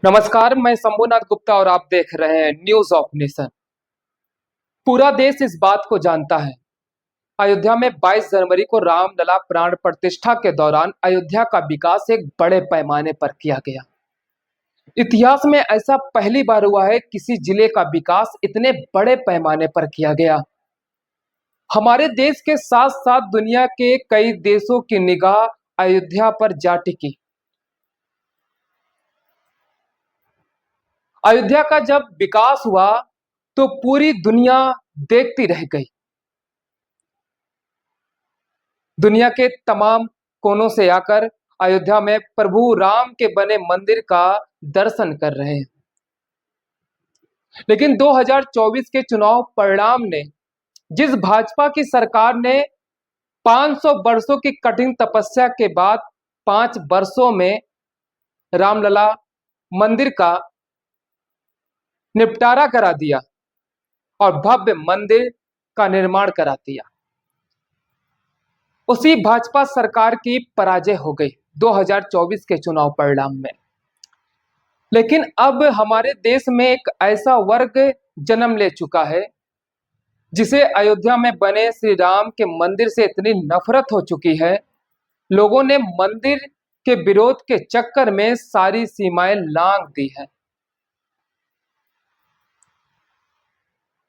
नमस्कार, मैं शंभुनाथ गुप्ता और आप देख रहे हैं न्यूज ऑफ नेशन। पूरा देश इस बात को जानता है, अयोध्या में 22 जनवरी को रामलला प्राण प्रतिष्ठा के दौरान अयोध्या का विकास एक बड़े पैमाने पर किया गया। इतिहास में ऐसा पहली बार हुआ है किसी जिले का विकास इतने बड़े पैमाने पर किया गया। हमारे देश के साथ साथ दुनिया के कई देशों की निगाह अयोध्या पर जा टिकी। अयोध्या का जब विकास हुआ तो पूरी दुनिया देखती रह गई। दुनिया के तमाम कोनों से आकर अयोध्या में प्रभु राम के बने मंदिर का दर्शन कर रहे हैं। लेकिन 2024 के चुनाव परिणाम ने, जिस भाजपा की सरकार ने 500 वर्षों की कठिन तपस्या के बाद 5 वर्षों में रामलला मंदिर का निपटारा करा दिया और भव्य मंदिर का निर्माण करा दिया, उसी भाजपा सरकार की पराजय हो गई 2024 के चुनाव परिणाम में। लेकिन अब हमारे देश में एक ऐसा वर्ग जन्म ले चुका है जिसे अयोध्या में बने श्री राम के मंदिर से इतनी नफरत हो चुकी है, लोगों ने मंदिर के विरोध के चक्कर में सारी सीमाएं लांघ दी है।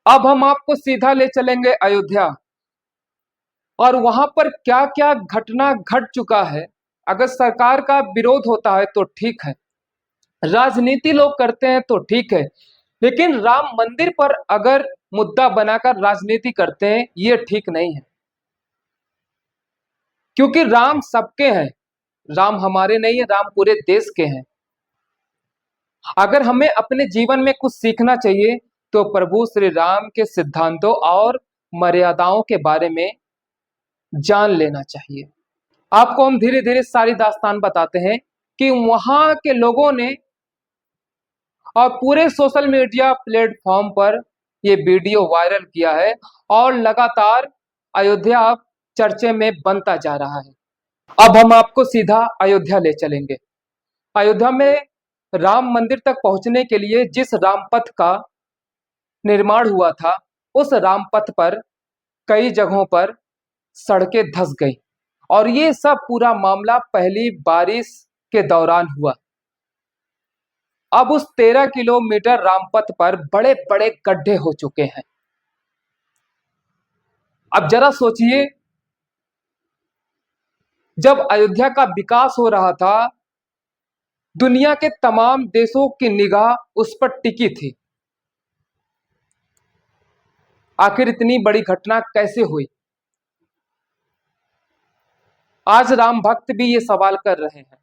अब हम आपको सीधा ले चलेंगे अयोध्या और वहां पर क्या क्या घटना घट चुका है। अगर सरकार का विरोध होता है तो ठीक है, राजनीति लोग करते हैं तो ठीक है, लेकिन राम मंदिर पर अगर मुद्दा बनाकर राजनीति करते हैं ये ठीक नहीं है। क्योंकि राम सबके हैं, राम हमारे नहीं है, राम पूरे देश के हैं। अगर हमें अपने जीवन में कुछ सीखना चाहिए तो प्रभु श्री राम के सिद्धांतों और मर्यादाओं के बारे में जान लेना चाहिए। आपको हम धीरे धीरे सारी दास्तान बताते हैं कि वहां के लोगों ने और पूरे सोशल मीडिया प्लेटफॉर्म पर ये वीडियो वायरल किया है और लगातार अयोध्या अब चर्चे में बनता जा रहा है। अब हम आपको सीधा अयोध्या ले चलेंगे। अयोध्या में राम मंदिर तक पहुंचने के लिए जिस रामपथ का निर्माण हुआ था, उस रामपथ पर कई जगहों पर सड़कें धंस गई और ये सब पूरा मामला पहली बारिश के दौरान हुआ। अब उस 13 किलोमीटर रामपथ पर बड़े बड़े गड्ढे हो चुके हैं। अब जरा सोचिए, जब अयोध्या का विकास हो रहा था, दुनिया के तमाम देशों की निगाह उस पर टिकी थी। आखिर इतनी बड़ी घटना कैसे हुई? आज राम भक्त भी ये सवाल कर रहे हैं।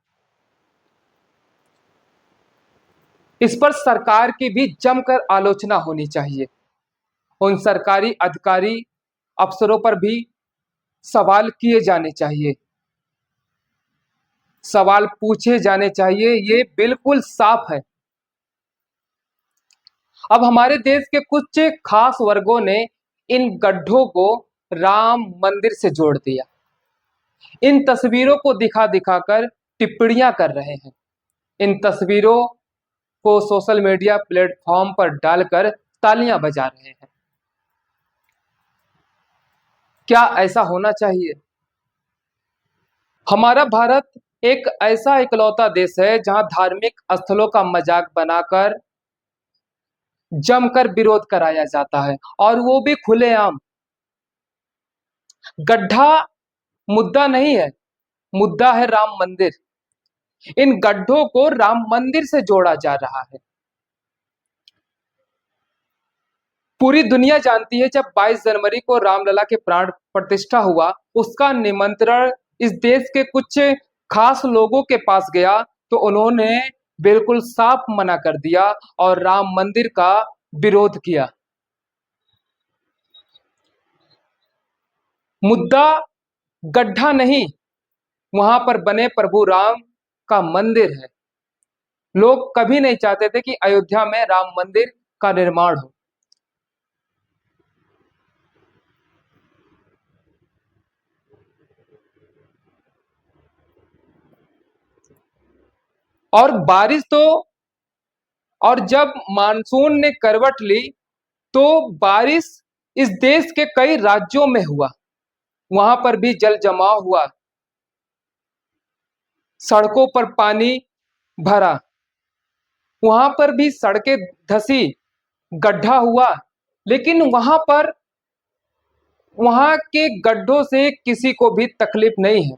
इस पर सरकार की भी जमकर आलोचना होनी चाहिए। उन सरकारी अधिकारी अफसरों पर भी सवाल किए जाने चाहिए, सवाल पूछे जाने चाहिए, ये बिल्कुल साफ है। अब हमारे देश के कुछ खास वर्गों ने इन गड्ढों को राम मंदिर से जोड़ दिया। इन तस्वीरों को दिखा दिखाकर टिप्पणियां कर रहे हैं। इन तस्वीरों को सोशल मीडिया प्लेटफॉर्म पर डालकर तालियां बजा रहे हैं। क्या ऐसा होना चाहिए? हमारा भारत एक ऐसा इकलौता देश है जहां धार्मिक स्थलों का मजाक बनाकर जमकर विरोध कराया जाता है, और वो भी खुलेआम। गड्ढा मुद्दा नहीं है, मुद्दा है राम मंदिर। इन गड्ढों को राम मंदिर से जोड़ा जा रहा है। पूरी दुनिया जानती है, जब 22 जनवरी को रामलला के प्राण प्रतिष्ठा हुआ, उसका निमंत्रण इस देश के कुछ खास लोगों के पास गया तो उन्होंने बिल्कुल साफ मना कर दिया और राम मंदिर का विरोध किया। मुद्दा गड्ढा नहीं, वहां पर बने प्रभु राम का मंदिर है। लोग कभी नहीं चाहते थे कि अयोध्या में राम मंदिर का निर्माण हो। और बारिश तो और जब मानसून ने करवट ली तो बारिश इस देश के कई राज्यों में हुआ, वहां पर भी जल जमाव हुआ, सड़कों पर पानी भरा, वहां पर भी सड़कें धसी, गड्ढा हुआ, लेकिन वहां के गड्ढों से किसी को भी तकलीफ नहीं है।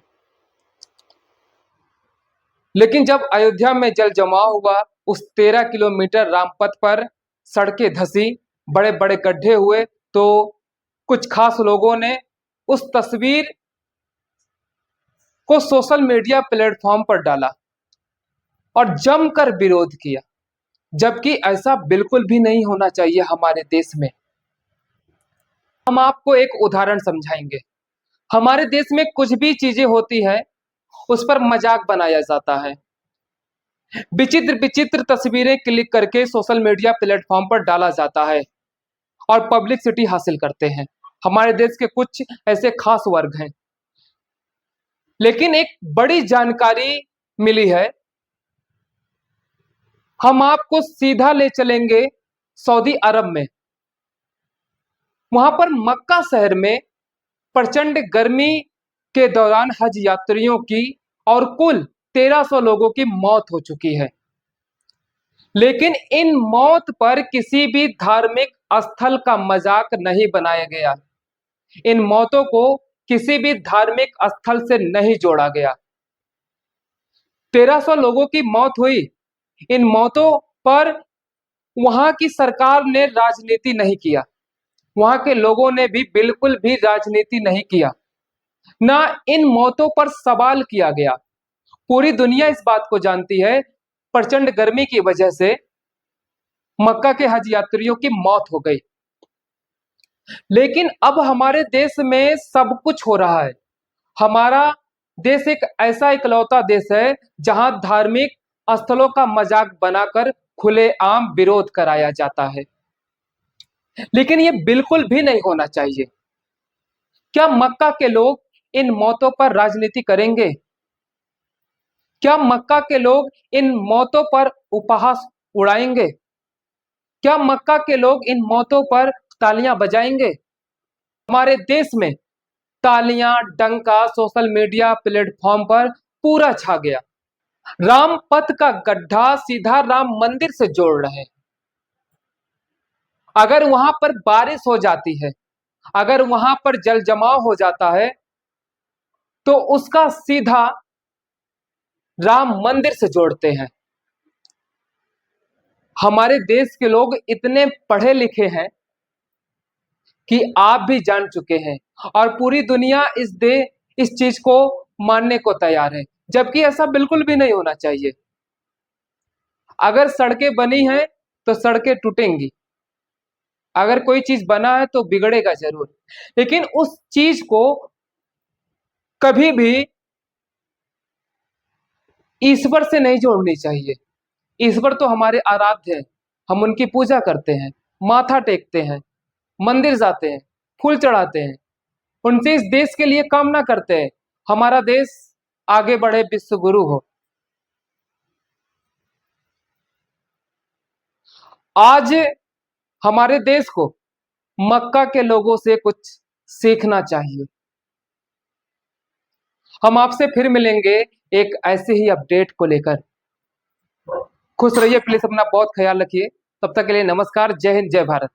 लेकिन जब अयोध्या में जल जमाव हुआ, उस 13 किलोमीटर रामपथ पर सड़कें धसी, बड़े बड़े गड्ढे हुए, तो कुछ खास लोगों ने उस तस्वीर को सोशल मीडिया प्लेटफॉर्म पर डाला और जमकर विरोध किया, जबकि ऐसा बिल्कुल भी नहीं होना चाहिए हमारे देश में। हम आपको एक उदाहरण समझाएंगे। हमारे देश में कुछ भी चीजें होती है उस पर मजाक बनाया जाता है, विचित्र विचित्र तस्वीरें क्लिक करके सोशल मीडिया प्लेटफॉर्म पर डाला जाता है और पब्लिसिटी हासिल करते हैं। हमारे देश के कुछ ऐसे खास वर्ग हैं। लेकिन एक बड़ी जानकारी मिली है, हम आपको सीधा ले चलेंगे सऊदी अरब में। वहां पर मक्का शहर में प्रचंड गर्मी के दौरान हज यात्रियों की और कुल 1300 लोगों की मौत हो चुकी है। लेकिन इन मौत पर किसी भी धार्मिक स्थल का मजाक नहीं बनाया गया, इन मौतों को किसी भी धार्मिक स्थल से नहीं जोड़ा गया। 1300 लोगों की मौत हुई, इन मौतों पर वहां की सरकार ने राजनीति नहीं किया, वहां के लोगों ने भी बिल्कुल भी राजनीति नहीं किया, ना इन मौतों पर सवाल किया गया। पूरी दुनिया इस बात को जानती है, प्रचंड गर्मी की वजह से मक्का के हज यात्रियों की मौत हो गई। लेकिन अब हमारे देश में सब कुछ हो रहा है। हमारा देश एक ऐसा इकलौता देश है जहां धार्मिक स्थलों का मजाक बनाकर खुलेआम विरोध कराया जाता है। लेकिन ये बिल्कुल भी नहीं होना चाहिए। क्या मक्का के लोग इन मौतों पर राजनीति करेंगे? क्या मक्का के लोग इन मौतों पर उपहास उड़ाएंगे? क्या मक्का के लोग इन मौतों पर तालियां बजाएंगे? हमारे देश में तालियां डंका सोशल मीडिया प्लेटफॉर्म पर पूरा छा गया। राम पथ का गड्ढा सीधा राम मंदिर से जोड़ रहे हैं। अगर वहां पर बारिश हो जाती है, अगर वहां पर जल जमाव हो जाता है, तो उसका सीधा राम मंदिर से जोड़ते हैं। हमारे देश के लोग इतने पढ़े लिखे हैं कि आप भी जान चुके हैं और पूरी दुनिया इस चीज को मानने को तैयार है, जबकि ऐसा बिल्कुल भी नहीं होना चाहिए। अगर सड़कें बनी हैं तो सड़कें टूटेंगी, अगर कोई चीज बना है तो बिगड़ेगा जरूर, लेकिन उस चीज को कभी भी ईश्वर से नहीं जोड़नी चाहिए। ईश्वर तो हमारे आराध्य हैं, हम उनकी पूजा करते हैं, माथा टेकते हैं, मंदिर जाते हैं, फूल चढ़ाते हैं, उनसे इस देश के लिए कामना करते हैं हमारा देश आगे बढ़े, विश्व गुरु हो। आज हमारे देश को मक्का के लोगों से कुछ सीखना चाहिए। हम आपसे फिर मिलेंगे एक ऐसे ही अपडेट को लेकर। खुश रहिए, प्लीज अपना बहुत ख्याल रखिए। तब तक के लिए नमस्कार, जय हिंद, जय भारत।